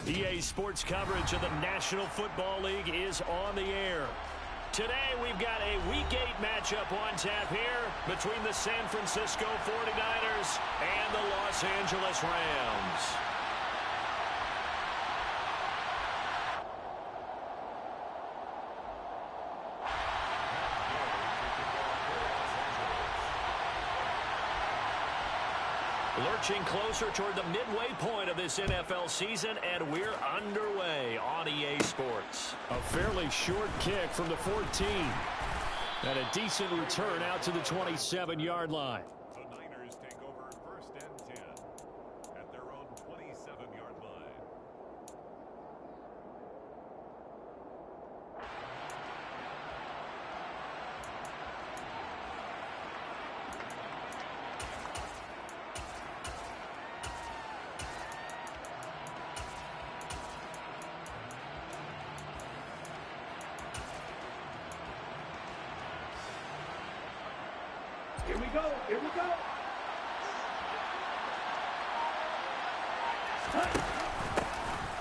EA Sports coverage of the National Football League is on the air. Today we've got a Week 8 matchup on tap here between the San Francisco 49ers and the Los Angeles Rams. Lurching closer toward the midway point of this NFL season, and we're underway on EA Sports. A fairly short kick from the 14. And a decent return out to the 27-yard line. The Niners take over 1st and 10 at their own 27-yard line. Here we go. Here we go.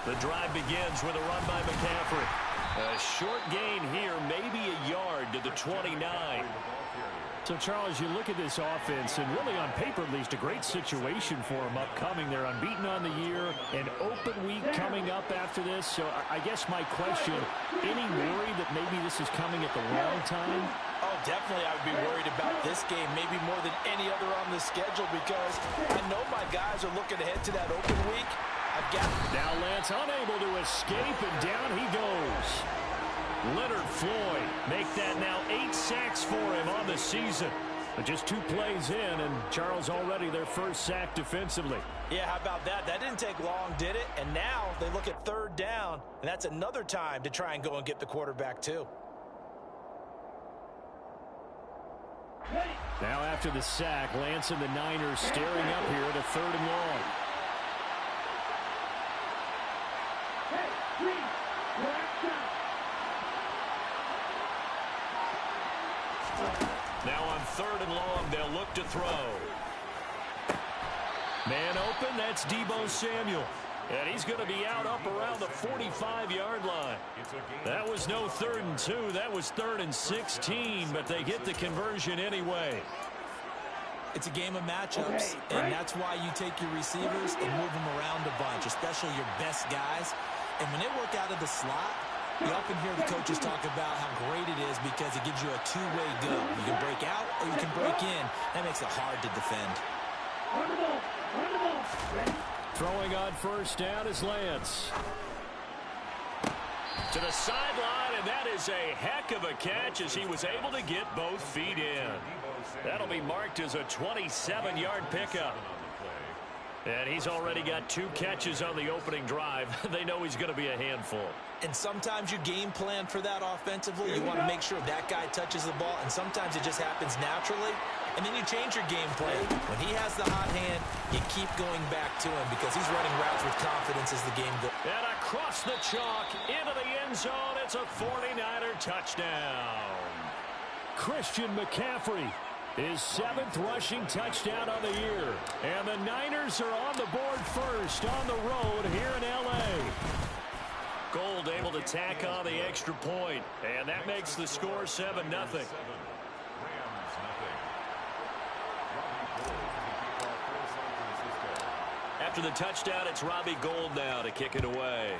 The drive begins with a run by McCaffrey. A short gain here, maybe a yard to the 29. So, Charles, you look at this offense, and really on paper, at least, a great situation for them upcoming. They're unbeaten on the year, an open week coming up after this. So, I guess my question, any worry that maybe this is coming at the wrong time? Oh, definitely I would be worried about this game, maybe more than any other on the schedule, because I know my guys are looking ahead to that open week. Now Lance unable to escape, and down he goes. Leonard Floyd make that now 8 sacks for him on the season. But just 2 plays in, and Charles already their first sack defensively. Yeah, how about that? That didn't take long, did it? And now they look at 3rd down, and that's another time to try and go and get the quarterback too. Now after the sack, Lance and the Niners staring up here at a 3rd and long. Now on 3rd and long, they'll look to throw. Man open, that's Deebo Samuel. And he's going to be out up around the 45-yard line. That was no 3rd and 2. That was 3rd and 16, but they get the conversion anyway. It's a game of matchups, and that's why you take your receivers and move them around a bunch, especially your best guys. And when they work out of the slot, you often hear the coaches talk about how great it is because it gives you a 2-way go. You can break out or you can break in. That makes it hard to defend. Throwing on 1st down is Lance. To the sideline, and that is a heck of a catch as he was able to get both feet in. That'll be marked as a 27-yard pickup. And he's already got 2 catches on the opening drive. They know he's going to be a handful. And sometimes you game plan for that offensively. You want to make sure that guy touches the ball, and sometimes it just happens naturally. And then you change your game plan. When he has the hot hand, you keep going back to him because he's running routes with confidence as the game goes. And across the chalk, into the end zone, it's a 49er touchdown. Christian McCaffrey, his 7th rushing touchdown on the year. And the Niners are on the board first on the road here in L.A. Gold able to tack on the extra point, and that makes the score 7-0. After the touchdown, it's Robbie Gould now to kick it away.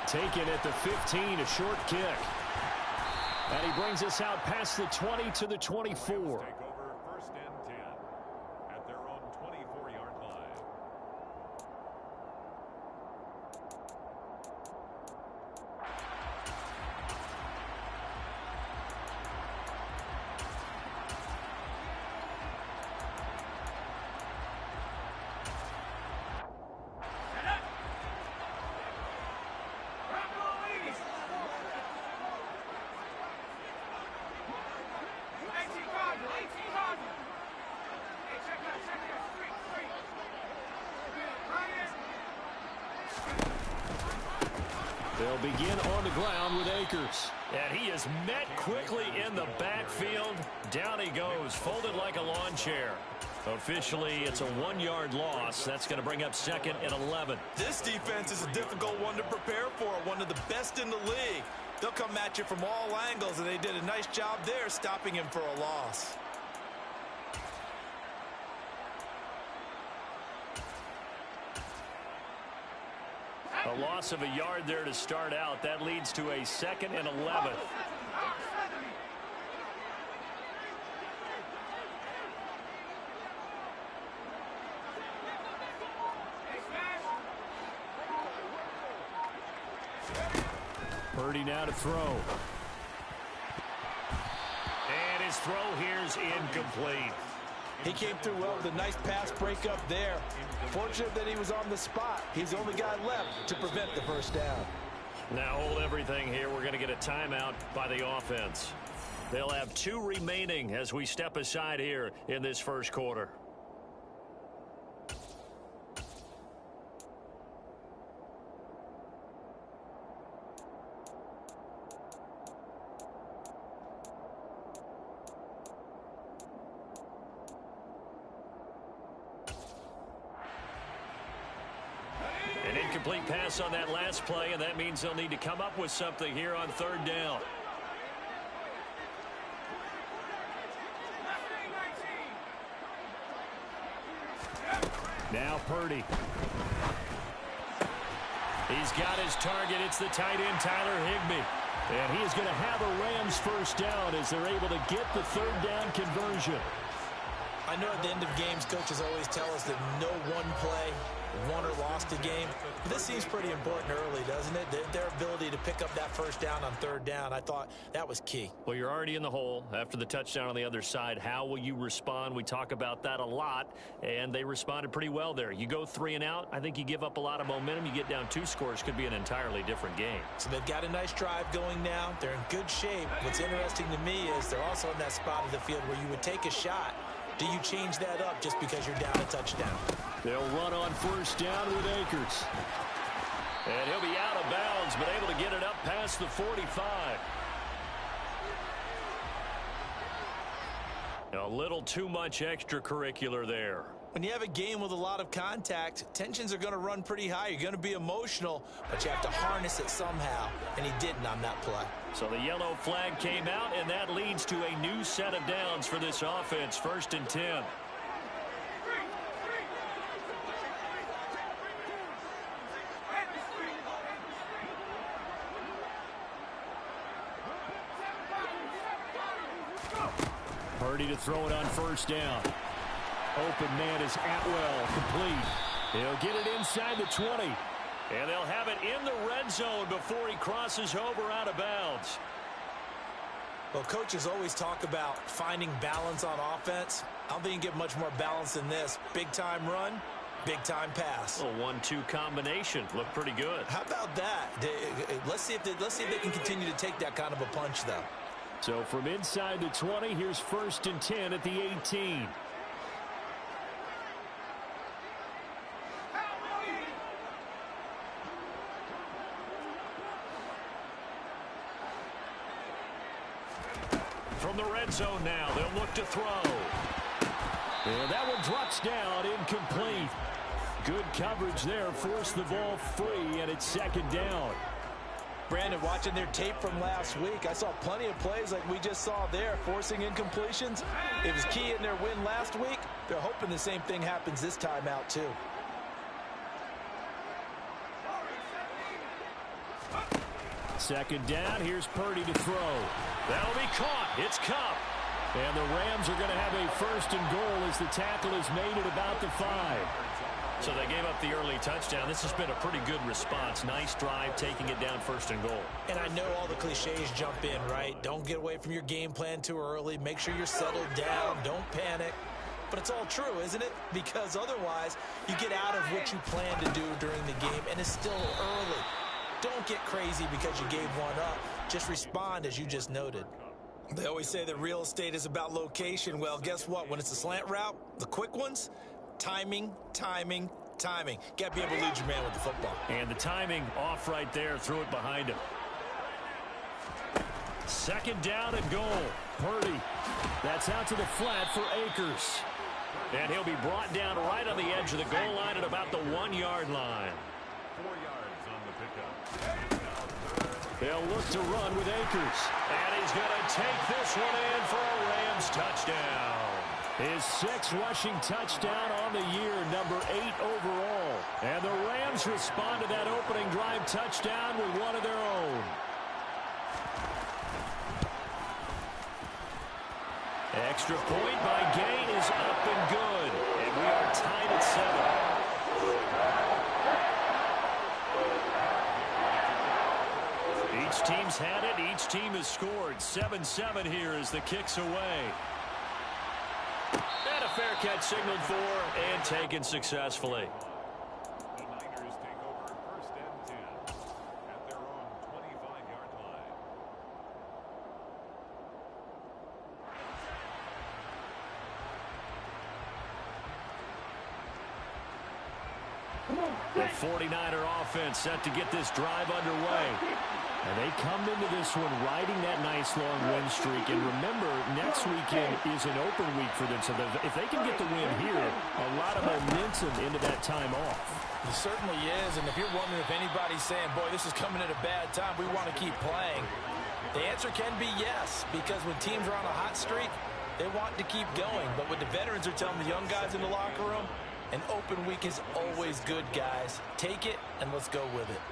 Taken at the 15, a short kick. And he brings us out past the 20 to the 24. They'll begin on the ground with Akers. And he is met quickly in the backfield. Down he goes, folded like a lawn chair. Officially, it's a 1-yard loss. That's going to bring up 2nd and 11. This defense is a difficult one to prepare for, one of the best in the league. They'll come at you from all angles, and they did a nice job there stopping him for a loss. A loss of a yard there to start out. That leads to a 2nd and 11. Purdy now to throw. And his throw here's incomplete. He came through well with a nice pass breakup there. Fortunate that he was on the spot. He's the only guy left to prevent the first down. Now hold everything here. We're going to get a timeout by the offense. They'll have 2 remaining as we step aside here in this first quarter. An incomplete pass on that last play, and that means they'll need to come up with something here on 3rd down. Now Purdy. He's got his target. It's the tight end, Tyler Higbee. And he is going to have a Rams first down as they're able to get the 3rd down conversion. I know at the end of games, coaches always tell us that no one play won or lost a game. But this seems pretty important early, doesn't it? Their ability to pick up that first down on 3rd down, I thought that was key. Well, you're already in the hole after the touchdown on the other side. How will you respond? We talk about that a lot, and they responded pretty well there. You go 3 and out, I think you give up a lot of momentum. You get down 2 scores, could be an entirely different game. So they've got a nice drive going now. They're in good shape. What's interesting to me is they're also in that spot of the field where you would take a shot. Do you change that up just because you're down a touchdown? They'll run on first down with Akers. And he'll be out of bounds, but able to get it up past the 45. A little too much extracurricular there. When you have a game with a lot of contact, tensions are going to run pretty high. You're going to be emotional, but you have to harness it somehow, and he didn't on that play. So the yellow flag came out, and that leads to a new set of downs for this offense. 1st and 10. Purdy to throw it on first down. Open man is Atwell, complete. He'll get it inside the 20. And they'll have it in the red zone before he crosses over out of bounds. Well, coaches always talk about finding balance on offense. I don't think you get much more balance than this. Big-time run, big-time pass. A 1-2 combination. Looked pretty good. How about that? Let's see if they can continue to take that kind of a punch, though. So from inside the 20, here's 1st and 10 at the 18. From the red zone now, they'll look to throw. And that one drops down, incomplete. Good coverage there, forced the ball free, and it's 2nd down. Brandon, watching their tape from last week, I saw plenty of plays like we just saw there, forcing incompletions. It was key in their win last week. They're hoping the same thing happens this time out, too. Second down, here's Purdy to throw. That'll be caught. It's Cup. And the Rams are going to have a 1st and goal as the tackle is made at about the 5. So they gave up the early touchdown. This has been a pretty good response. Nice drive, taking it down 1st and goal. And I know all the cliches jump in, right? Don't get away from your game plan too early. Make sure you're settled down. Don't panic. But it's all true, isn't it? Because otherwise, you get out of what you plan to do during the game, and it's still early. Don't get crazy because you gave one up. Just respond as you just noted. They always say that real estate is about location. Well, guess what? When it's a slant route, the quick ones, timing, timing, timing. Got to be able to lead your man with the football. And the timing off right there. Threw it behind him. 2nd down and goal. Purdy. That's out to the flat for Akers. And he'll be brought down right on the edge of the goal line at about the 1-yard line. 4 yards on the pickup. They'll look to run with Akers. And he's going to take this one in for a Rams touchdown. His 6th rushing touchdown on the year, number 8 overall. And the Rams respond to that opening drive touchdown with one of their own. Extra point by Gain is up and good. And we are tied at 7. Each team's had it. Each team has scored. 7-7 here as the kick's away. And a fair catch signaled for and taken successfully. The Niners take over 1st and 10 at their own 25-yard line. The 49er offense set to get this drive underway. And they come into this one riding that nice long win streak. And remember, next weekend is an open week for them. So if they can get the win here, a lot of momentum into that time off. It certainly is. And if you're wondering if anybody's saying, boy, this is coming at a bad time, we want to keep playing, the answer can be yes. Because when teams are on a hot streak, they want to keep going. But what the veterans are telling the young guys in the locker room, an open week is always good, guys. Take it and let's go with it.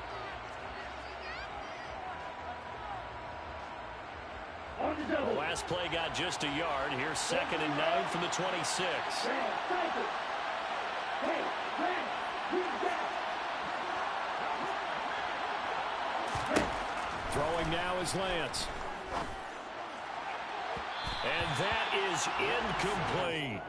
The last play got just a yard. Here's 2nd and 9 from the 26. Throwing now is Lance. And that is incomplete.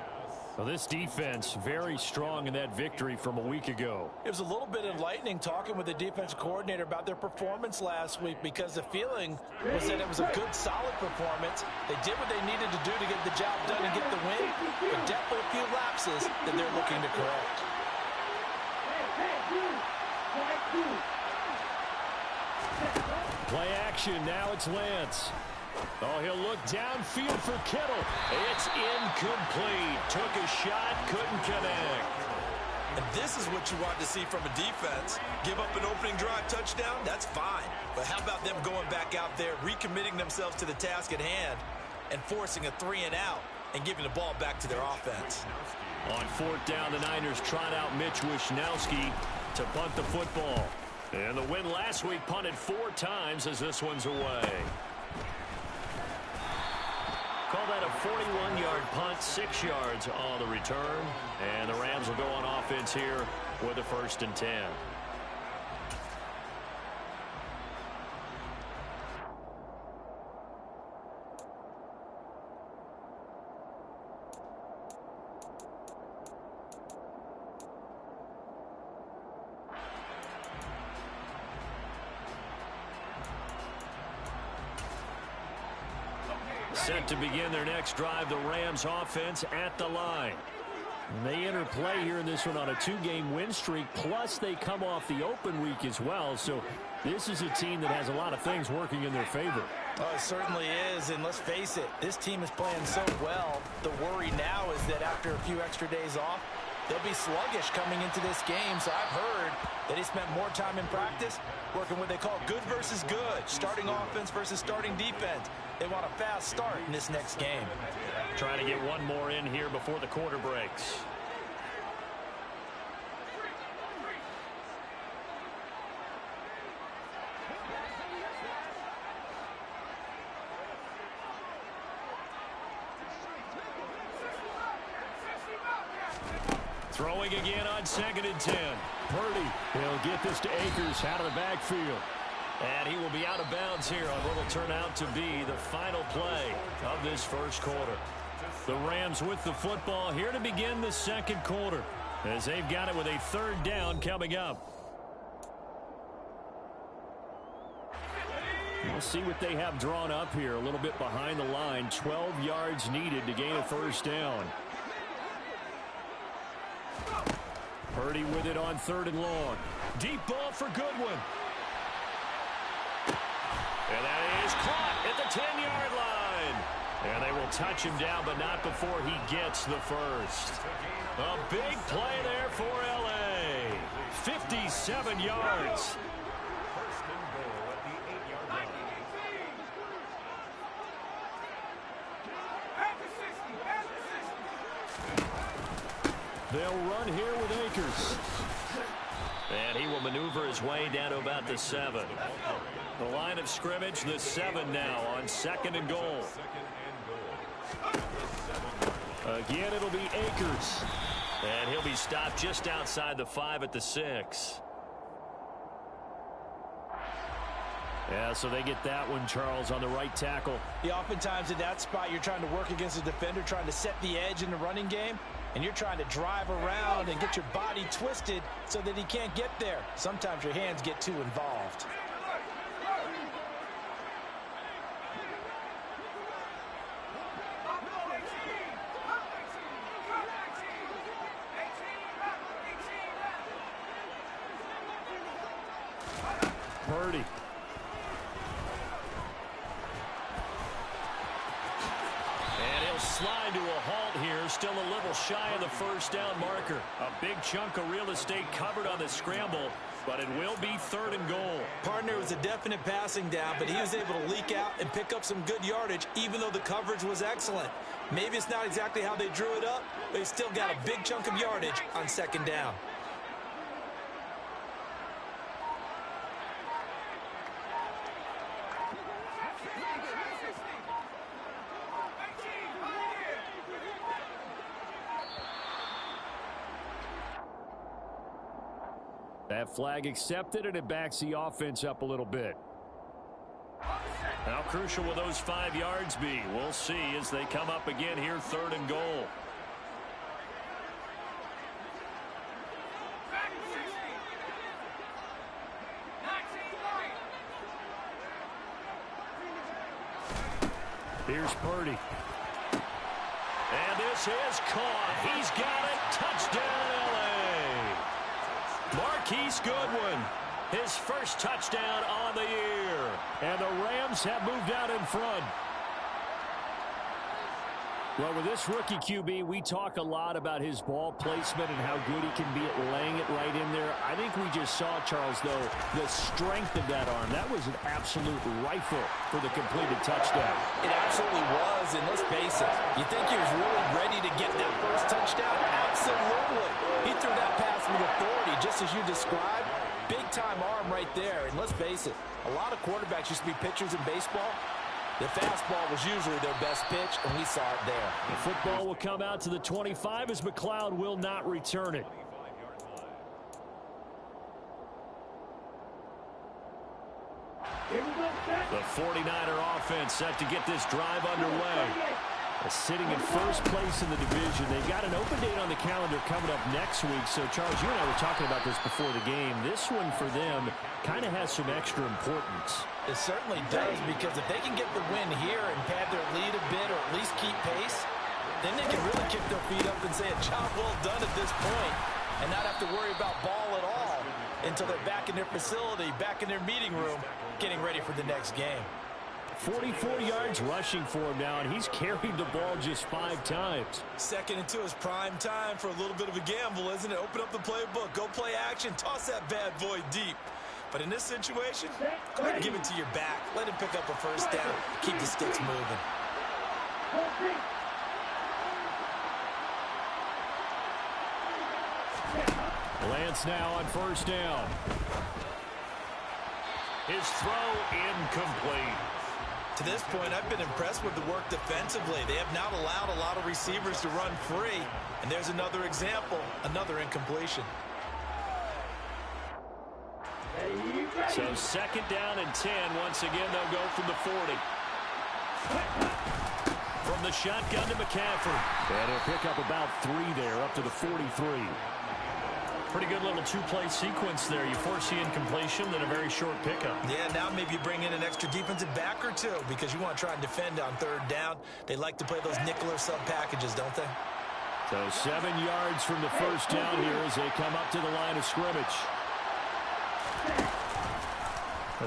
Well, this defense very strong in that victory from a week ago. It was a little bit enlightening talking with the defensive coordinator about their performance last week because the feeling was that it was a good, solid performance. They did what they needed to do to get the job done and get the win, but definitely a few lapses that they're looking to correct. Play action. Now it's Lance. Oh, he'll look downfield for Kittle. It's incomplete. Took a shot, couldn't connect. And this is what you want to see from a defense. Give up an opening drive touchdown, that's fine. But how about them going back out there, recommitting themselves to the task at hand, and forcing a 3-and-out and giving the ball back to their offense. On 4th down, the Niners trot out Mitch Wishnowski to punt the football. And the win last week punted 4 times as this one's away. Call that a 41-yard punt, 6 yards on the return. And the Rams will go on offense here with a 1st and 10. Set to begin their next drive, the Rams offense at the line. And they enter play here in this one on a 2-game win streak, plus they come off the open week as well. So this is a team that has a lot of things working in their favor. Oh, it certainly is, and let's face it, this team is playing so well. The worry now is that after a few extra days off, they'll be sluggish coming into this game. So I've heard that he spent more time in practice working what they call good versus good, starting offense versus starting defense. They want a fast start in this next game. Trying to get one more in here before the quarter breaks. Throwing again on 2nd and 10. Purdy, he'll get this to Akers out of the backfield. And he will be out of bounds here on what will turn out to be the final play of this first quarter. The Rams with the football here to begin the second quarter as they've got it with a 3rd down coming up. We'll see what they have drawn up here a little bit behind the line. 12 yards needed to gain a 1st down. Purdy with it on 3rd and long. Deep ball for Goodwin. And that is caught at the 10-yard line. And they will touch him down, but not before he gets the first. A big play there for L.A. 57 yards. First and goal at the 8-yard line. They'll run here with Akers. And he will maneuver his way down to about the 7. The line of scrimmage, the 7 now on second and goal. Again, it'll be Akers. And he'll be stopped just outside the 5 at the 6. Yeah, so they get that one, Charles, on the right tackle. Yeah, oftentimes in that spot, you're trying to work against a defender, trying to set the edge in the running game, and you're trying to drive around and get your body twisted so that he can't get there. Sometimes your hands get too involved. Purdy. Slide to a halt here, still a little shy of the first down marker. A big chunk of real estate covered on the scramble, but it will be third and goal. Partner was a definite passing down, but he was able to leak out and pick up some good yardage, even though the coverage was excellent. Maybe it's not exactly how they drew it up, but he still got a big chunk of yardage on second down. That flag accepted, and it backs the offense up a little bit. How crucial will those 5 yards be? We'll see as they come up again here, third and goal. Here's Purdy. And this is caught. He's got it. Touchdown, L.A. Marquise Goodwin, his first touchdown on the year. And the Rams have moved out in front. Well, with this rookie QB, we talk a lot about his ball placement and how good he can be at laying it right in there. I think we just saw, Charles, though, the strength of that arm. That was an absolute rifle for the completed touchdown. It absolutely was, and let's face it, you think he was really ready to get that first touchdown? Absolutely. He threw that pass with authority, just as you described. Big-time arm right there, and let's face it, a lot of quarterbacks used to be pitchers in baseball. The fastball was usually their best pitch, and we saw it there. The football will come out to the 25 as McLeod will not return it. The 49er offense set to get this drive underway. Sitting in first place in the division. They've got an open date on the calendar coming up next week. So, Charles, you and I were talking about this before the game. This one for them kind of has some extra importance. It certainly does, because if they can get the win here and pad their lead a bit or at least keep pace, then they can really kick their feet up and say a job well done at this point and not have to worry about ball at all until they're back in their facility, back in their meeting room, getting ready for the next game. 44 yards rushing for him now, and he's carried the ball just 5 times. Second and 2 is prime time for a little bit of a gamble, isn't it? Open up the playbook, go play action, toss that bad boy deep. But in this situation, go ahead and give it to your back. Let him pick up a first down, keep the sticks moving. Lance now on first down. His throw incomplete. To this point, I've been impressed with the work defensively. They have not allowed a lot of receivers to run free. And there's another example, another incompletion. So second down and 10. Once again, they'll go from the 40. From the shotgun to McCaffrey. And he'll pick up about 3 there, up to the 43. Pretty good little two-play sequence there. You foresee incompletion, then a very short pickup. Yeah, now maybe you bring in an extra defensive back or two because you want to try and defend on third down. They like to play those nickel or sub packages, don't they? So 7 yards from the first down here as they come up to the line of scrimmage.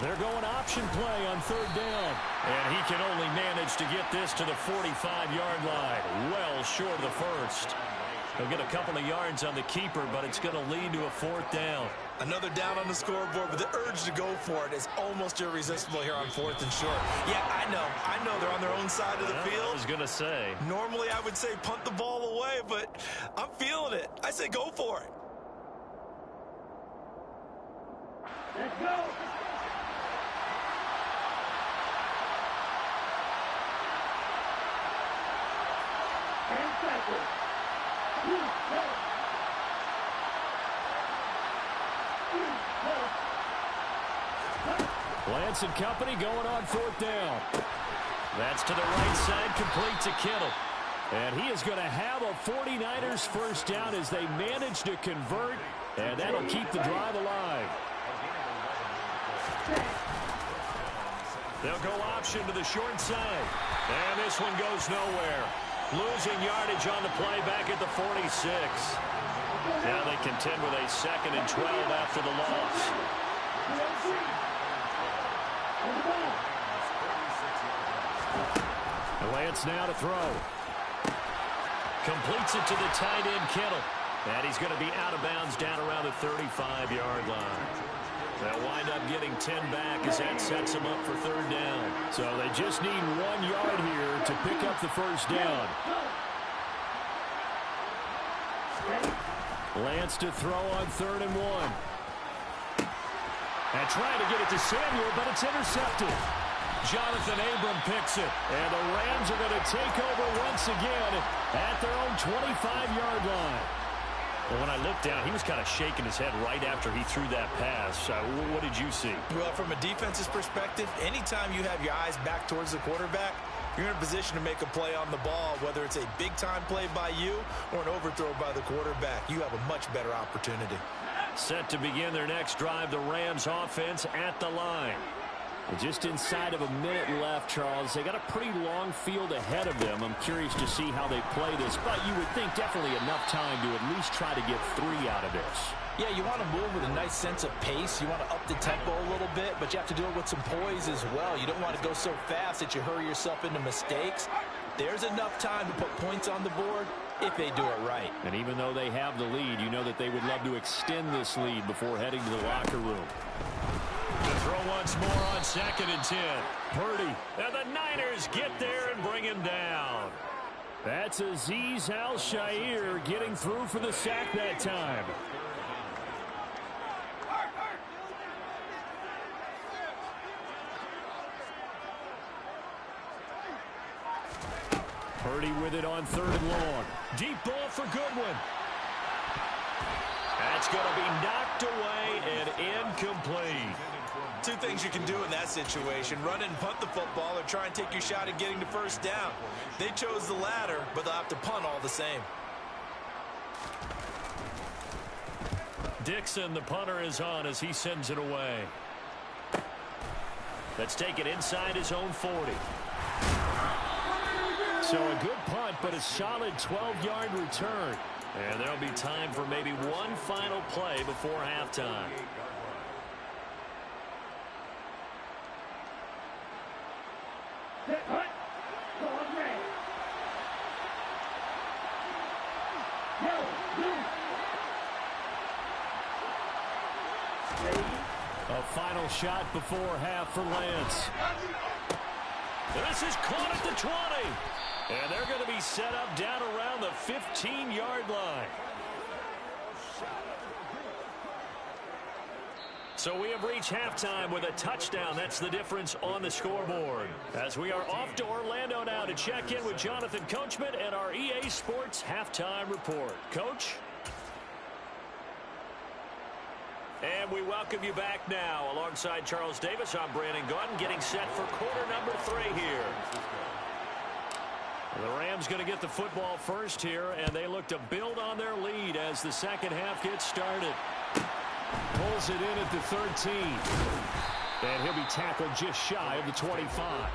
They're going option play on third down. And he can only manage to get this to the 45-yard line. Well short of the first. He'll get a couple of yards on the keeper, but it's going to lead to a fourth down. Another down on the scoreboard, but the urge to go for it is almost irresistible here on 4th and short. Yeah, I know they're on their own side of the field. I was going to say. Normally I would say punt the ball away, but I'm feeling it. I say go for it. Let's go. And tackle. Lance and company going on fourth down. That's to the right side, complete to Kittle. And he is going to have a 49ers first down as they manage to convert, and that'll keep the drive alive. They'll go option to the short side. And this one goes nowhere. Losing yardage on the play back at the 46. Now they contend with a 2nd and 12 after the loss. Lance now to throw. Completes it to the tight end, Kittle. And he's going to be out of bounds down around the 35-yard line. They'll wind up getting 10 back as that sets them up for third down. So they just need 1 yard here to pick up the first down. Lance to throw on 3rd and 1. And trying to get it to Samuel, but it's intercepted. Jonathan Abram picks it. And the Rams are going to take over once again at their own 25-yard line. Well, when I looked down, he was kind of shaking his head right after he threw that pass. What did you see? Well, from a defense's perspective, anytime you have your eyes back towards the quarterback, you're in a position to make a play on the ball, whether it's a big-time play by you or an overthrow by the quarterback. You have a much better opportunity. Set to begin their next drive, the Rams offense at the line. Just inside of a minute left, Charles. They got a pretty long field ahead of them. I'm curious to see how they play this, but you would think definitely enough time to at least try to get 3 out of this. Yeah, you want to move with a nice sense of pace. You want to up the tempo a little bit, but you have to do it with some poise as well. You don't want to go so fast that you hurry yourself into mistakes. There's enough time to put points on the board if they do it right. And even though they have the lead, you know that they would love to extend this lead before heading to the locker room. To throw once more on 2nd and 10. Purdy. And the Niners get there and bring him down. That's Azeez Al-Shaair getting through for the sack that time. Purdy with it on 3rd and long. Deep ball for Goodwin. That's going to be knocked away and incomplete. 2 things you can do in that situation: run and punt the football, or try and take your shot at getting to first down. They chose the latter, but they'll have to punt all the same. Dixon, the punter, is on as he sends it away. Let's take it inside his own 40. So a good punt, but a solid 12-yard return. And there'll be time for maybe one final play before halftime. A final shot before half for Lance. This is caught at the 20. And they're going to be set up down around the 15-yard line. So we have reached halftime with a touchdown. That's the difference on the scoreboard. As we are off to Orlando now to check in with Jonathan Coachman and our EA Sports halftime report. Coach? And we welcome you back now. Alongside Charles Davis, I'm Brandon Gaudin, getting set for quarter number 3 here. The Rams going to get the football first here, and they look to build on their lead as the second half gets started. Pulls it in at the 13. And he'll be tackled just shy of the 25.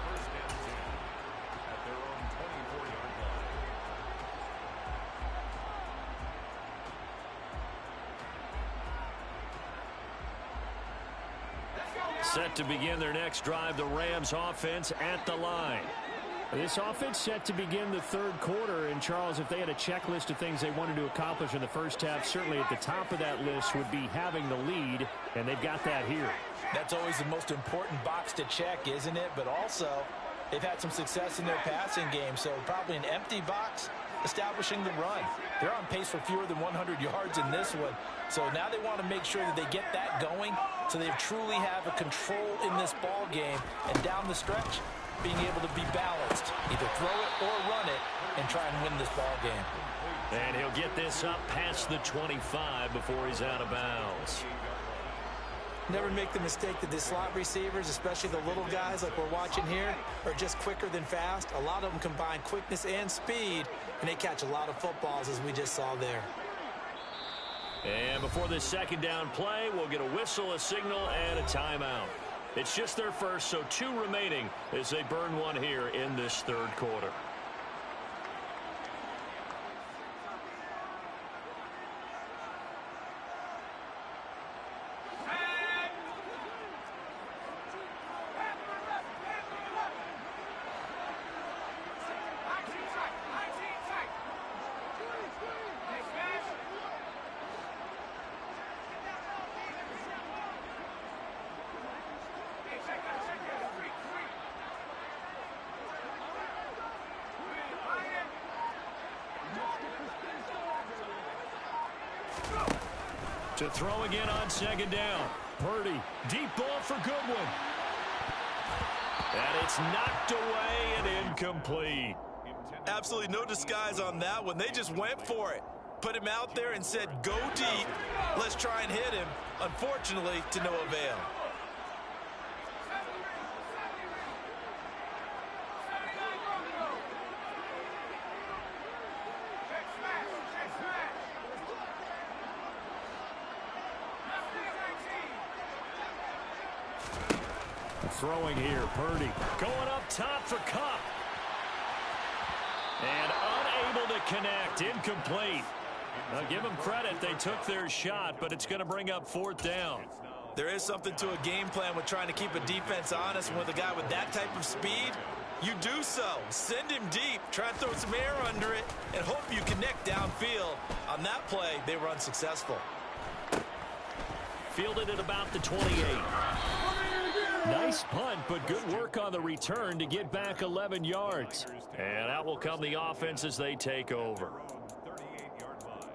Set set to begin their next drive. The Rams offense at the line. This offense set to begin the third quarter. And, Charles, if they had a checklist of things they wanted to accomplish in the first half, certainly at the top of that list would be having the lead, and they've got that here. That's always the most important box to check, isn't it? But also, they've had some success in their passing game, so probably an empty box establishing the run. They're on pace for fewer than 100 yards in this one, so now they want to make sure that they get that going so they truly have a control in this ball game, and down the stretch, being able to be balanced, either throw it or run it, and try and win this ball game. And he'll get this up past the 25 before he's out of bounds. Never make the mistake that the slot receivers, especially the little guys like we're watching here, are just quicker than fast. A lot of them combine quickness and speed, and they catch a lot of footballs, as we just saw there. And before this second down play, we'll get a whistle, a signal, and a timeout. It's just their first, so 2 remaining as they burn one here in this third quarter. To throw again on second down. Purdy, deep ball for Goodwin. And it's knocked away and incomplete. Absolutely no disguise on that one. They just went for it. Put him out there and said, go deep. Let's try and hit him. Unfortunately, to no avail. Throwing here, Purdy. Going up top for Cup. And unable to connect. Incomplete. Now, give them credit. They took their shot, but it's going to bring up 4th down. There is something to a game plan with trying to keep a defense honest. And with a guy with that type of speed, you do so. Send him deep. Try and throw some air under it and hope you connect downfield. On that play, they were unsuccessful. Fielded at about the 28. Nice punt, but good work on the return to get back 11 yards. And out will come the offense as they take over. 38-yard line.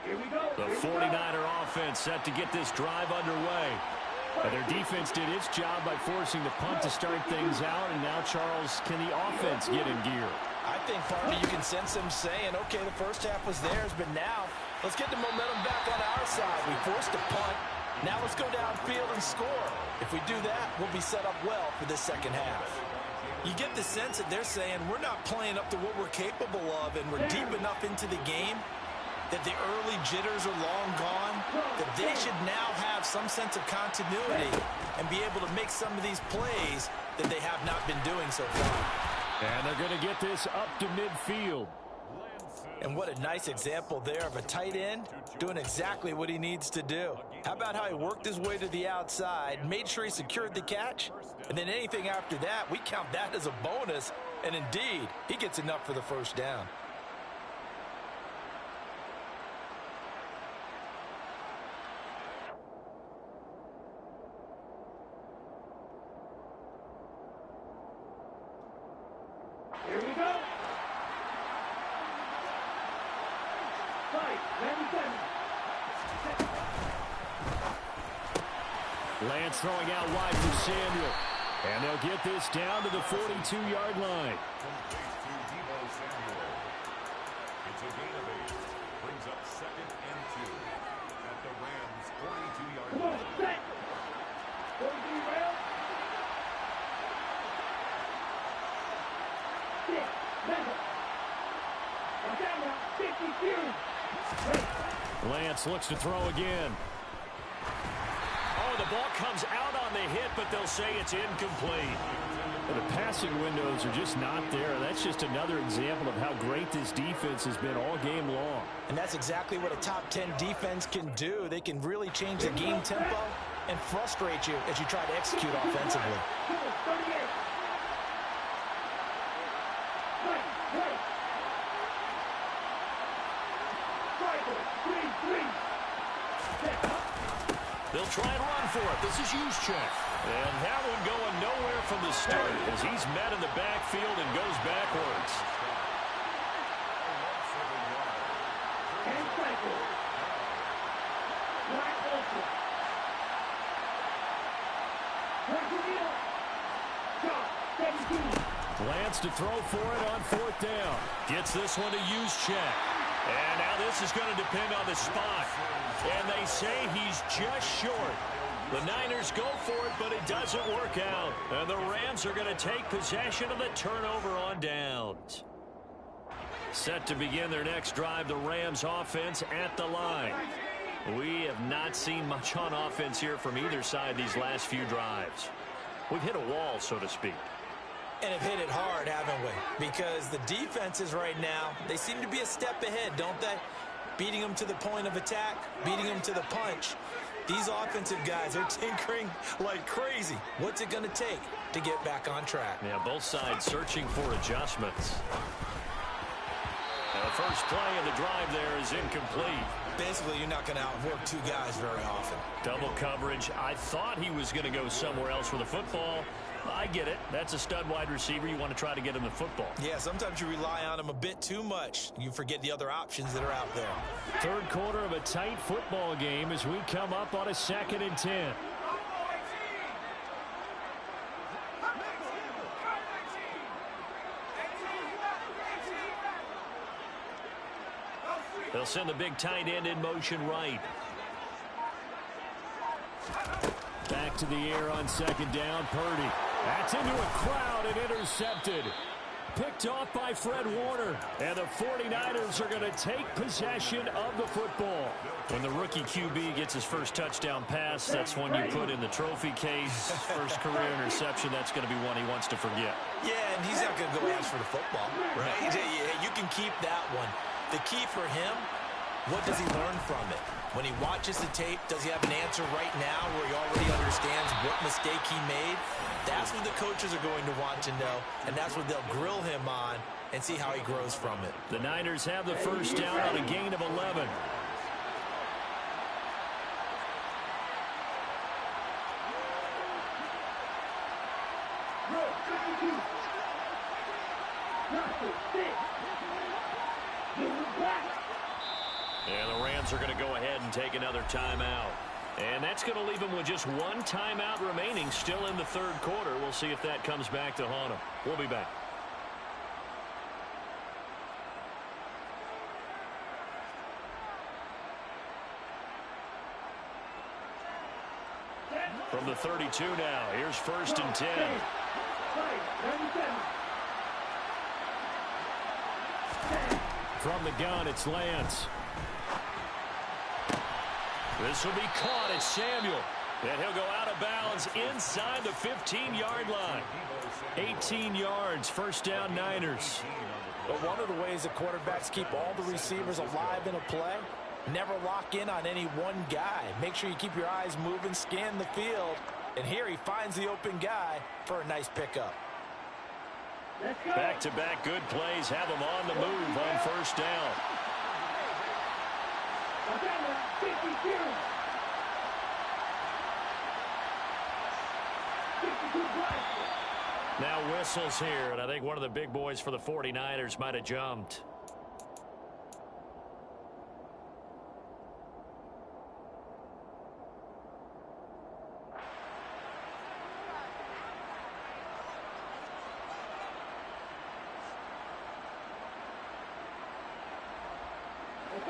Here we go. The 49er offense set to get this drive underway. Their defense did its job by forcing the punt to start things out, and now, Charles, can the offense get in gear? I think, partner, you can sense them saying, okay, the first half was theirs, but now let's get the momentum back on our side. We forced a punt. Now let's go downfield and score. If we do that, we'll be set up well for this second half. You get the sense that they're saying we're not playing up to what we're capable of, and we're deep enough into the game that the early jitters are long gone, that they should now have some sense of continuity and be able to make some of these plays that they have not been doing so far. And they're going to get this up to midfield. And what a nice example there of a tight end doing exactly what he needs to do. How about how he worked his way to the outside, made sure he secured the catch, and then anything after that, we count that as a bonus, and indeed, he gets enough for the first down. Here we go. 5-7. Lance throwing out wide for Samuel. And they'll get this down to the 42-yard line. It's a gain of 8. Brings up 2nd and 2 at the Rams' 42-yard Come line. on, set. 43 rail. 6, mental. I'm down now. 50 Lance looks to throw again. Oh, the ball comes out on the hit, but they'll say it's incomplete. The passing windows are just not there. That's just another example of how great this defense has been all game long. And that's exactly what a top 10 defense can do. They can really change the game tempo and frustrate you as you try to execute offensively. They'll try and run for it. This is Yeaaaaaa. And that one going nowhere from the start as he's met in the backfield and goes backwards. Lance to throw for it on 4th down. Gets this one to Yeaaaaaa. And now this is going to depend on the spot. And they say he's just short. The Niners go for it, but it doesn't work out. And the Rams are going to take possession of the turnover on downs. Set to begin their next drive, the Rams offense at the line. We have not seen much on offense here from either side these last few drives. We've hit a wall, so to speak. And have hit it hard, haven't we? Because the defenses right now, they seem to be a step ahead, don't they? Beating them to the point of attack, beating them to the punch. These offensive guys are tinkering like crazy. What's it going to take to get back on track? Yeah, both sides searching for adjustments. And the first play of the drive there is incomplete. Basically, you're not going to outwork two guys very often. Double coverage. I thought he was going to go somewhere else for the football. I get it. That's a stud wide receiver. You want to try to get him the football. Yeah, sometimes you rely on him a bit too much. You forget the other options that are out there. Third quarter of a tight football game as we come up on a 2nd and 10. They'll send the big tight end in motion right. Back to the air on 2nd down. Purdy. That's into a crowd and intercepted. Picked off by Fred Warner. And the 49ers are going to take possession of the football. When the rookie QB gets his first touchdown pass, that's one you put in the trophy case. First career interception, that's going to be one he wants to forget. Yeah, and he's not going to go ask for the football, right? You can keep that one. The key for him, what does he learn from it? When he watches the tape, does he have an answer right now where he already understands what mistake he made? That's what the coaches are going to want to know, and that's what they'll grill him on and see how he grows from it. The Niners have the first down on a gain of 11. And the Rams are going to go ahead and take another timeout. And that's going to leave them with just one timeout remaining still in the third quarter. We'll see if that comes back to haunt them. We'll be back. From the 32 now, here's 1st and 10. From the gun, it's Lance. This will be caught at Samuel. And he'll go out of bounds inside the 15-yard line. 18 yards, first down Niners. But one of the ways that quarterbacks keep all the receivers alive in a play, never lock in on any one guy. Make sure you keep your eyes moving, scan the field. And here he finds the open guy for a nice pickup. Back-to-back good plays have him on the move on first down. Now whistles here, and I think one of the big boys for the 49ers might have jumped.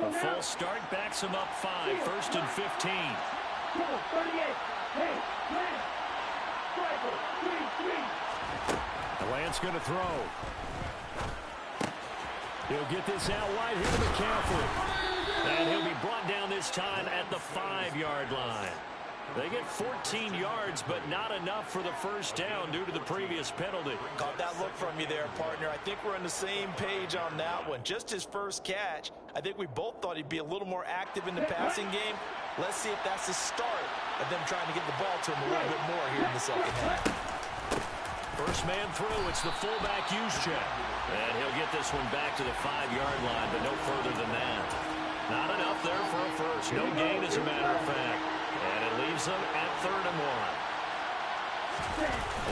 A full start backs him up 5, 1st and 15. Lance going to throw. He'll get this out wide here to McCaffrey. And he'll be brought down this time at the 5-yard line. They get 14 yards, but not enough for the first down due to the previous penalty. Caught that look from you there, partner. I think we're on the same page on that one. Just his first catch, I think we both thought he'd be a little more active in the passing game. Let's see if that's the start of them trying to get the ball to him a little bit more here in the second half. First man through, it's the fullback use check. And he'll get this one back to the 5-yard line, but no further than that. Not enough there for a first. No gain, as a matter of fact. And it leaves them at 3rd and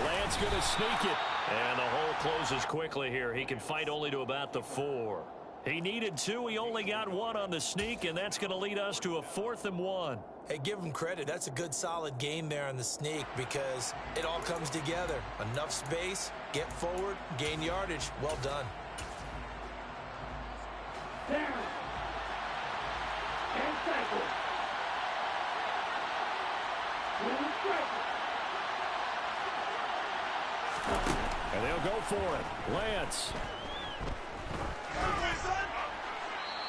1. Lance going to sneak it. And the hole closes quickly here. He can fight only to about the 4. He needed 2. He only got 1 on the sneak, and that's going to lead us to a 4th and 1. Hey, give him credit. That's a good, solid game there on the sneak because it all comes together. Enough space, get forward, gain yardage. Well done. Down. And tackle. And they'll go for it. Lance.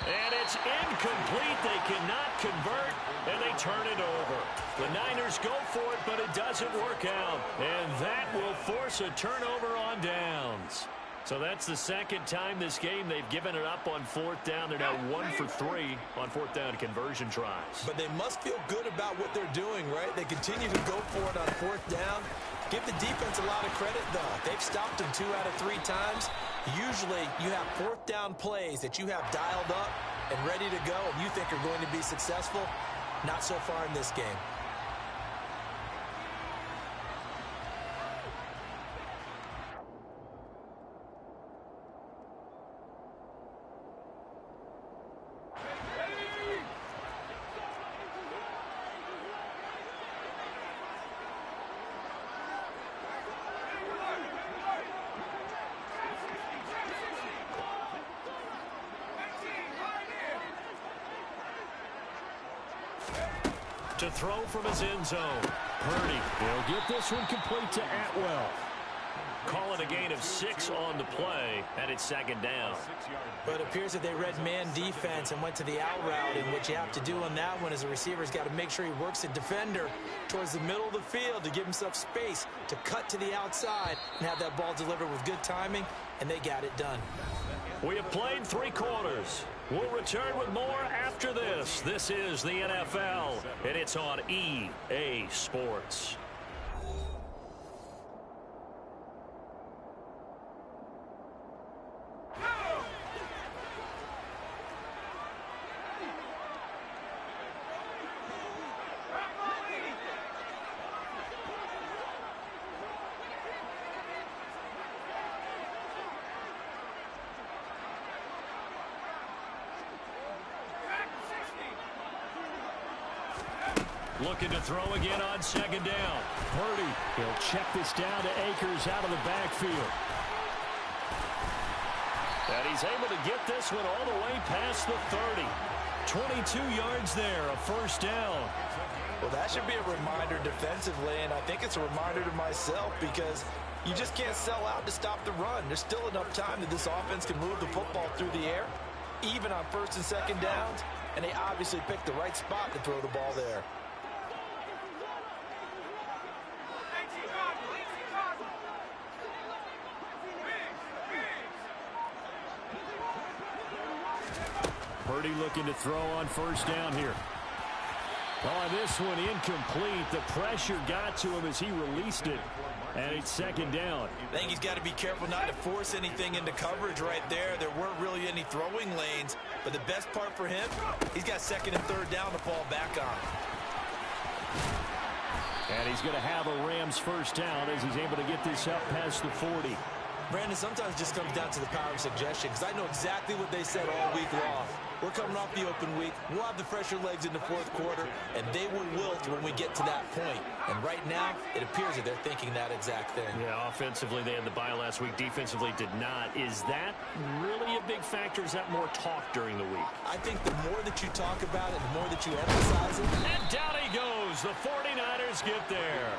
And it's incomplete. They cannot convert, and they turn it over. The Niners go for it, but it doesn't work out. And that will force a turnover on downs. So that's the second time this game they've given it up on 4th down. They're now 1 for 3 on 4th down conversion tries. But they must feel good about what they're doing, right? They continue to go for it on 4th down. Give the defense a lot of credit, though. They've stopped them 2 out of 3 times. Usually, you have 4th down plays that you have dialed up and ready to go, and you think are going to be successful. Not so far in this game. To throw from his end zone. Purdy. He'll get this one complete to Atwell. Call it a gain of 6 on the play, and it's 2nd down. But it appears that they read man defense and went to the out route, and what you have to do on that one as a receiver's got to make sure he works the defender towards the middle of the field to give himself space to cut to the outside and have that ball delivered with good timing, and they got it done. We have played 3 quarters. We'll return with more after this. This is the NFL, and it's on EA Sports. Looking to throw again on 2nd down. Purdy. He'll check this down to Akers out of the backfield. And he's able to get this one all the way past the 30. 22 yards there, a 1st down. Well, that should be a reminder defensively, and I think it's a reminder to myself because you just can't sell out to stop the run. There's still enough time that this offense can move the football through the air, even on 1st and 2nd downs, and they obviously picked the right spot to throw the ball there. Purdy looking to throw on 1st down here. Oh, this one incomplete. The pressure got to him as he released it. And it's 2nd down. I think he's got to be careful not to force anything into coverage right there. There weren't really any throwing lanes. But the best part for him, he's got 2nd and 3rd down to fall back on. And he's going to have a Rams 1st down as he's able to get this up past the 40. Brandon, sometimes it just comes down to the power of suggestion because I know exactly what they said all week long. We're coming off the open week. We'll have the fresher legs in the 4th quarter, and they will wilt when we get to that point. And right now, it appears that they're thinking that exact thing. Yeah, offensively, they had the bye last week. Defensively, did not. Is that really a big factor? Is that more talk during the week? I think the more that you talk about it, the more that you emphasize it. And down he goes. The 49ers get there.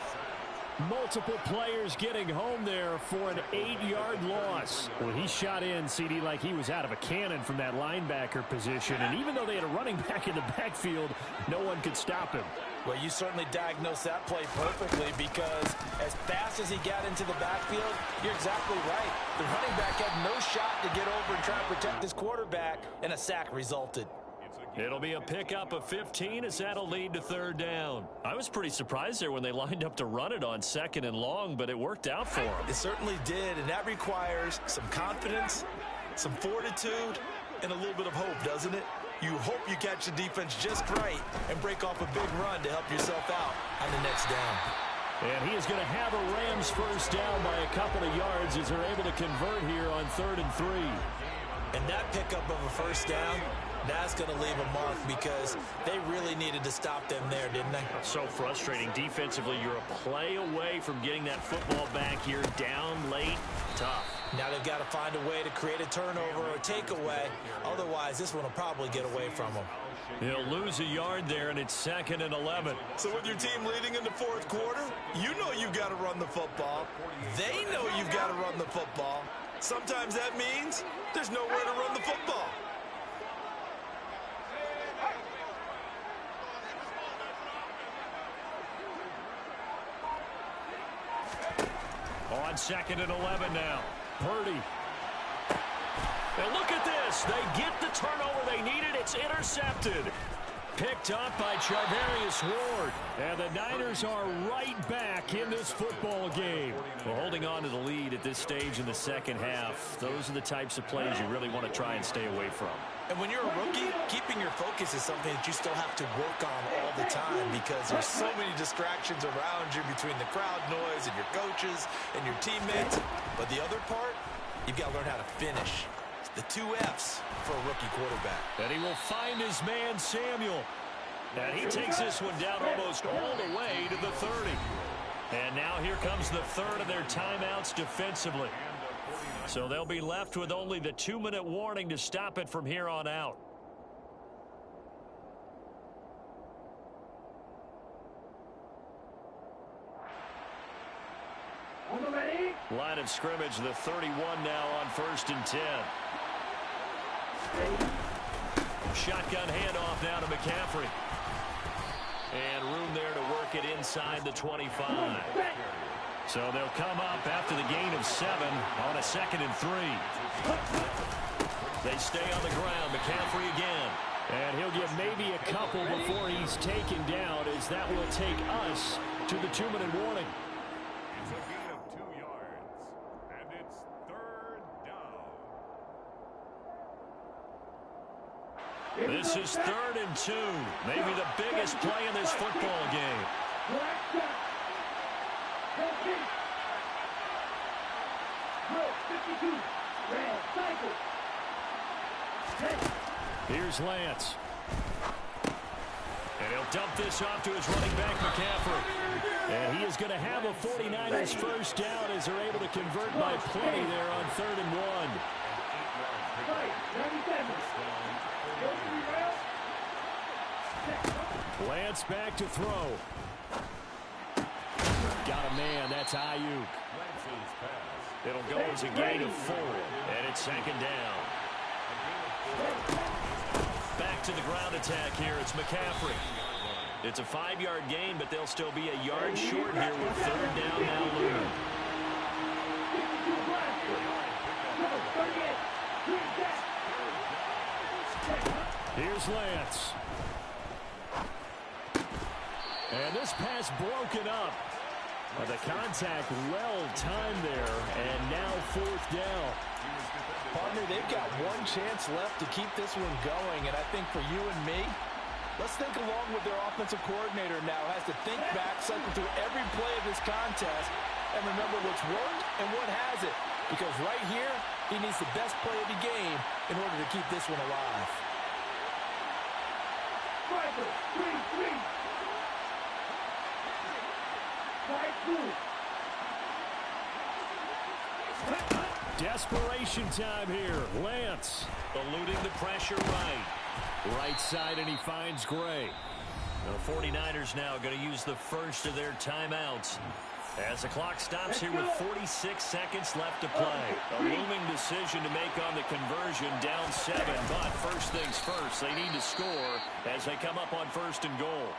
Multiple players getting home there for an 8-yard loss. Well, he shot in, CD, like he was out of a cannon from that linebacker position. And even though they had a running back in the backfield, no one could stop him. Well, you certainly diagnosed that play perfectly because as fast as he got into the backfield, you're exactly right. The running back had no shot to get over and try to protect his quarterback, and a sack resulted. It'll be a pickup of 15 as that'll lead to third down. I was pretty surprised there when they lined up to run it on 2nd and long, but it worked out for them. It certainly did, and that requires some confidence, some fortitude, and a little bit of hope, doesn't it? You hope you catch the defense just right and break off a big run to help yourself out on the next down. And he is going to have a Rams first down by a couple of yards as they're able to convert here on 3rd and 3. And that pickup of a first down, that's going to leave a mark because they really needed to stop them there, didn't they? So frustrating. Defensively, you're a play away from getting that football back here. Down late, tough. Now they've got to find a way to create a turnover or a takeaway. Otherwise, this one will probably get away from them. He'll lose a yard there, and it's 2nd and 11. So with your team leading in the 4th quarter, you know you've got to run the football. They know you've got to run the football. Sometimes that means there's nowhere to run the football. On 2nd and 11 now. Purdy. And look at this. They get the turnover they needed. It's intercepted. Picked up by Charvarius Ward. And the Niners are right back in this football game. Well, holding on to the lead at this stage in the second half, those are the types of plays you really want to try and stay away from. And when you're a rookie, keeping your focus is something that you still have to work on all the time because there's so many distractions around you between the crowd noise and your coaches and your teammates. But the other part, you've got to learn how to finish. The 2 F's for a rookie quarterback. And he will find his man, Samuel. And he takes this one down almost all the way to the 30. And now here comes the 3rd of their timeouts defensively. So they'll be left with only the 2-minute warning to stop it from here on out. Line of scrimmage, the 31 now on 1st and 10. Shotgun handoff now to McCaffrey. And room there to work it inside the 25. So they'll come up after the gain of 7 on a 2nd and 3. They stay on the ground. McCaffrey again. And he'll get maybe a couple before he's taken down, as that will take us to the 2-minute warning. It's a gain of 2 yards, and it's 3rd down. This is 3rd and 2. Maybe the biggest play in this football game. Here's Lance. And he'll dump this off to his running back, McCaffrey. And he is going to have a 49ers first down as they're able to convert by plenty there on 3rd and 1. Lance back to throw. Got a man. That's Ayuk. It'll go as a gain of 4. And it's 2nd down. Back to the ground attack here. It's McCaffrey. It's a 5-yard gain, but they'll still be a yard short here with 3rd down now looming. Here's Lance. And this pass broken up. The contact well timed there, and now 4th down. Partner, they've got one chance left to keep this one going, and I think for you and me, let's think along with their offensive coordinator now. Has to think back, cycle through every play of this contest, and remember what's worked and what hasn't. Because right here, he needs the best play of the game in order to keep this one alive. Desperation time here. Lance Eluding the pressure right side, and he finds Gray. The 49ers now going to use the first of their timeouts. As the clock stops here with 46 seconds left to play. A looming decision to make on the conversion, down 7. But first things first, they need to score as they come up on 1st and goal.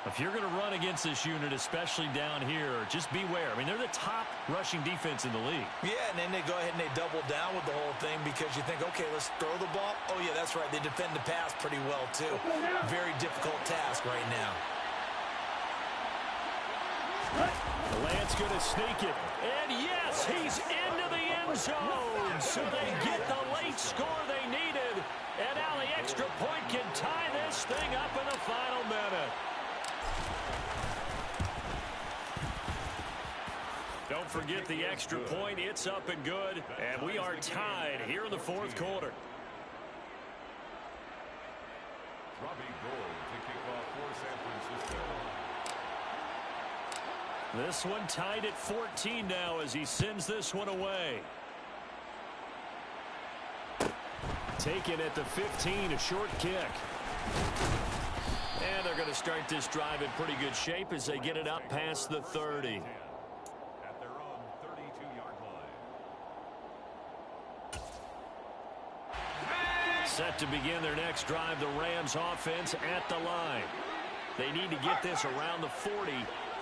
If you're going to run against this unit, especially down here, just beware. I mean, they're the top rushing defense in the league. Yeah, and then they go ahead and they double down with the whole thing because you think, okay, let's throw the ball. Oh, yeah, that's right. They defend the pass pretty well, too. Very difficult task right now. The Lance going to sneak it. And, yes, he's into the end zone. So they get the late score they needed. And now the extra point can tie this thing up in the final minute. Don't forget the extra point. It's up and good. And we are tied here in the 4th quarter. Robbie Gould to kick off for San Francisco. This one tied at 14 now as he sends this one away. Taken at the 15, a short kick. And they're going to start this drive in pretty good shape as they get it up past the 30. At their own 32-yard line. Set to begin their next drive, the Rams offense at the line. They need to get this around the 40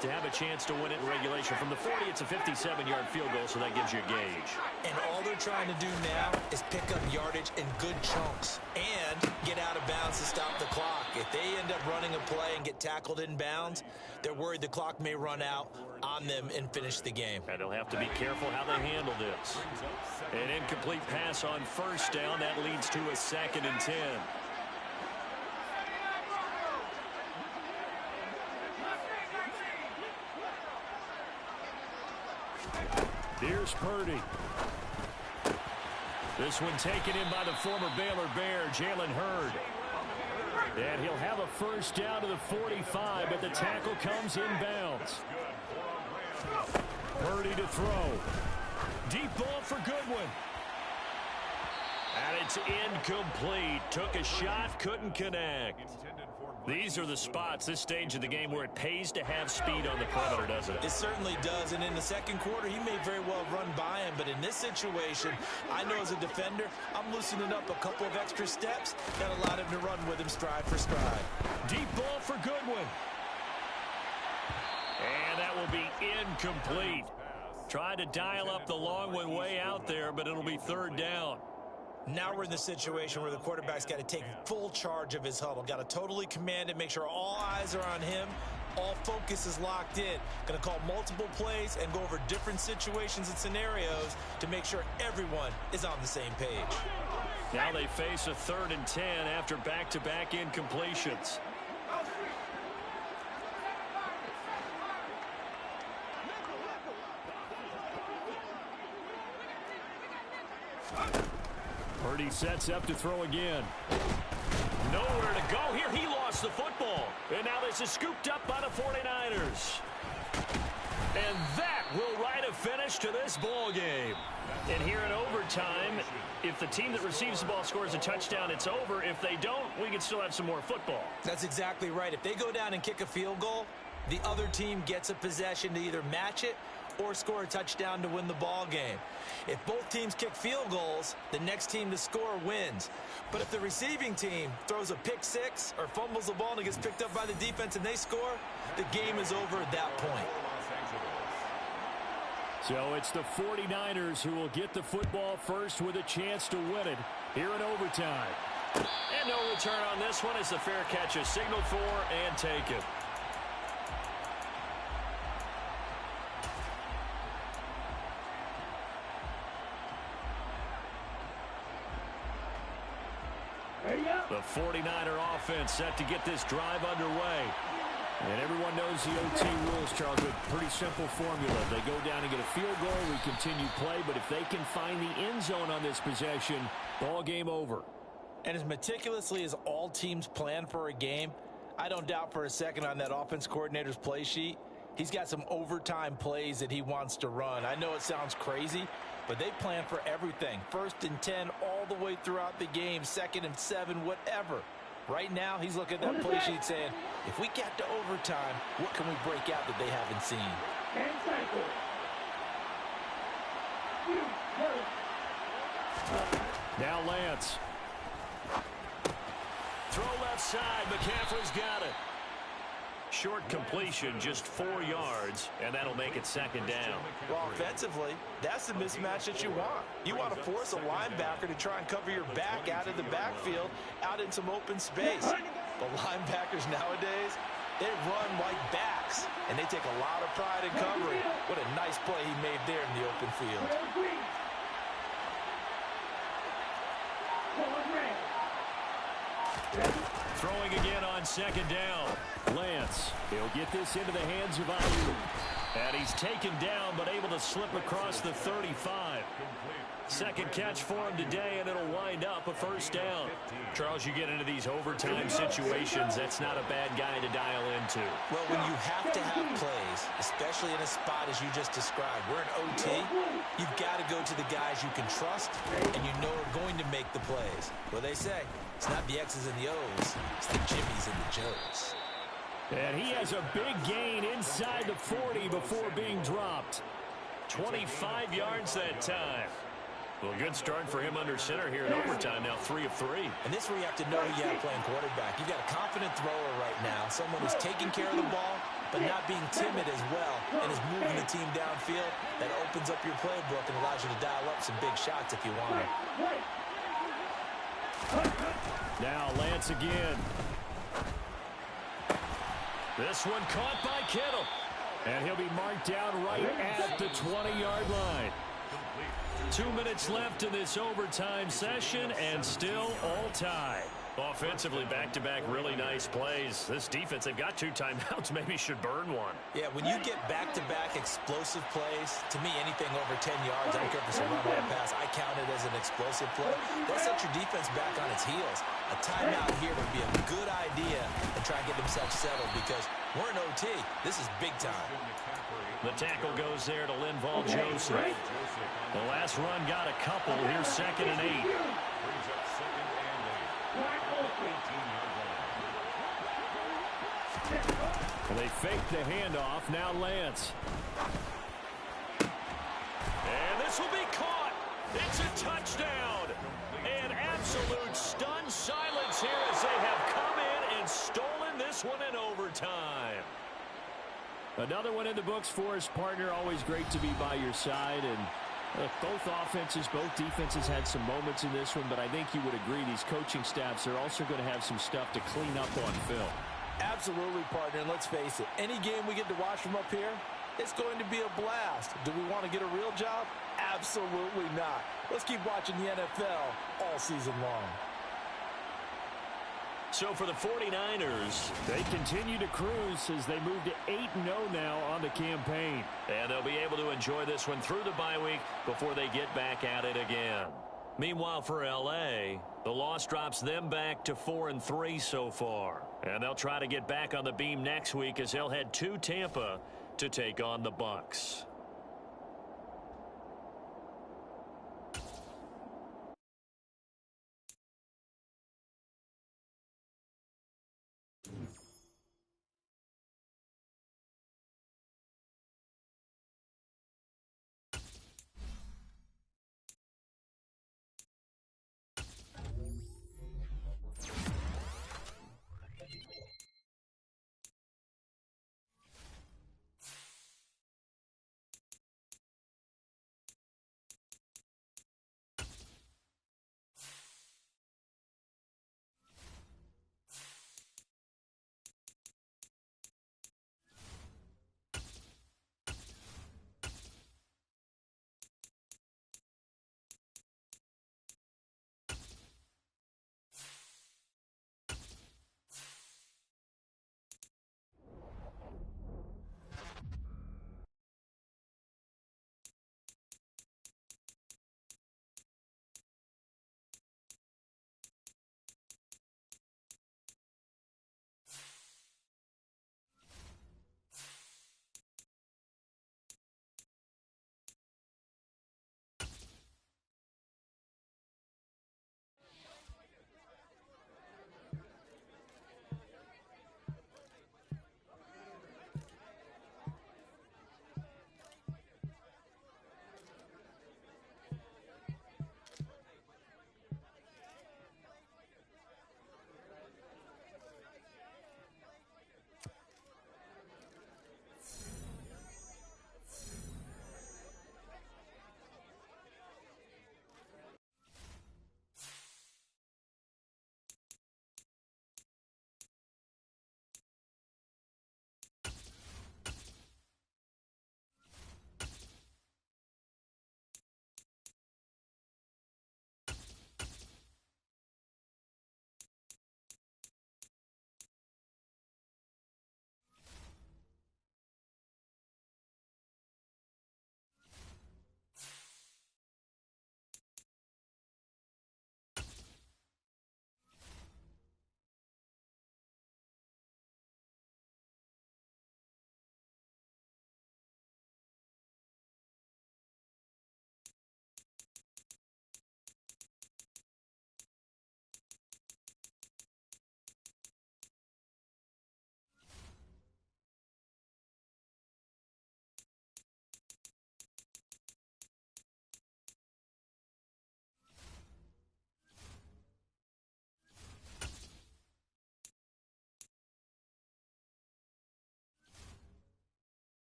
to have a chance to win it in regulation. From the 40, it's a 57-yard field goal, so that gives you a gauge. And all they're trying to do now is pick up yardage in good chunks and get out of bounds to stop the clock. If they end up running a play and get tackled in bounds, they're worried the clock may run out on them and finish the game. And they'll have to be careful how they handle this. An incomplete pass on 1st down. That leads to a 2nd and 10. Here's Purdy. This one taken in by the former Baylor Bear, Jalen Hurd. And he'll have a 1st down to the 45, but the tackle comes inbounds. Purdy to throw. Deep ball for Goodwin. And it's incomplete. Took a shot, couldn't connect. These are the spots, this stage of the game, where it pays to have speed on the perimeter, doesn't it? It certainly does, and in the 2nd quarter, he may very well run by him, but in this situation, I know as a defender, I'm loosening up a couple of extra steps that allowed him to run with him stride for stride. Deep ball for Goodwin. And that will be incomplete. Tried to dial up the long one way out there, but it'll be 3rd down. Now we're in the situation where the quarterback's got to take full charge of his huddle. Got to totally command it, make sure all eyes are on him. All focus is locked in. Going to call multiple plays and go over different situations and scenarios to make sure everyone is on the same page. Now they face a 3rd and 10 after back-to-back incompletions. Purdy sets up to throw again. Nowhere to go here. He lost the football. And now this is scooped up by the 49ers. And that will write a finish to this ball game. And here in overtime, if the team that receives the ball scores a touchdown, it's over. If they don't, we can still have some more football. That's exactly right. If they go down and kick a field goal, the other team gets a possession to either match it or score a touchdown to win the ball game. If both teams kick field goals, the next team to score wins. But if the receiving team throws a pick six or fumbles the ball and it gets picked up by the defense and they score, the game is over at that point. So it's the 49ers who will get the football first with a chance to win it here in overtime. And no return on this one as the fair catch is signaled for and taken. The 49er offense set to get this drive underway. And everyone knows the OT rules, Charles, with pretty simple formula. They go down and get a field goal, we continue play, but if they can find the end zone on this possession, ball game over. And as meticulously as all teams plan for a game, I don't doubt for a second on that offense coordinator's play sheet, he's got some overtime plays that he wants to run. I know it sounds crazy, but they plan for everything. 1st and 10 all the way throughout the game, 2nd and 7, whatever. Right now, he's looking at that play sheet saying, if we get to overtime, what can we break out that they haven't seen? And cycle. You hurt. Now Lance. Throw left side. McCaffrey's got it. Short completion, just 4 yards, and that'll make it second down. Well, offensively, that's the mismatch that you want. You want to force a linebacker to try and cover your back out of the backfield, out in some open space. The linebackers nowadays, they run like backs, and they take a lot of pride in covering. What a nice play he made there in the open field. Throwing again on second down. Lance. He'll get this into the hands of Ayuk. And he's taken down, but able to slip across the 35. Second catch for him today, and it'll wind up a first down. Charles, you get into these overtime situations, that's not a bad guy to dial into. Well, when you have to have plays, especially in a spot as you just described, we're in OT, you've got to go to the guys you can trust and you know are going to make the plays. Well, they say, it's not the X's and the O's, it's the Jimmys and the Joes. And he has a big gain inside the 40 before being dropped. 25 yards that time. Well, good start for him under center here in overtime. Now 3 of 3. And this is where you have to know who you have playing quarterback. You've got a confident thrower right now, someone who's taking care of the ball, but not being timid as well, and is moving the team downfield. That opens up your playbook and allows you to dial up some big shots if you want it. Now Lance again. This one caught by Kittle. And he'll be marked down right at the 20-yard line. 2 minutes left in this overtime session, and still all tied. Offensively, back-to-back really nice plays. This defense, they've got 2 timeouts, maybe should burn one. Yeah, when you get back-to-back explosive plays, to me, anything over 10 yards, I don't care if it's a run or a pass, I count it as an explosive play. That sets your defense back on its heels. A timeout here would be a good idea and try and get themselves settled because we're in OT. This is big time. The tackle goes there to Linval Joseph. The last run got a couple. Here's 2nd and 8. And they fake the handoff. Now Lance. And this will be caught. It's a touchdown. And absolute stunned silence here as they have come in and stolen this one in overtime. Another one in the books for his partner. Always great to be by your side. And both offenses, both defenses had some moments in this one, but I think you would agree these coaching staffs are also going to have some stuff to clean up on film. Absolutely, partner, and let's face it, any game we get to watch from up here, it's going to be a blast. Do we want to get a real job? Absolutely not. Let's keep watching the NFL all season long. So for the 49ers, they continue to cruise as they move to 8-0 now on the campaign. And they'll be able to enjoy this one through the bye week before they get back at it again. Meanwhile, for L.A., the loss drops them back to 4-3 so far. And they'll try to get back on the beam next week as they'll head to Tampa to take on the Bucs.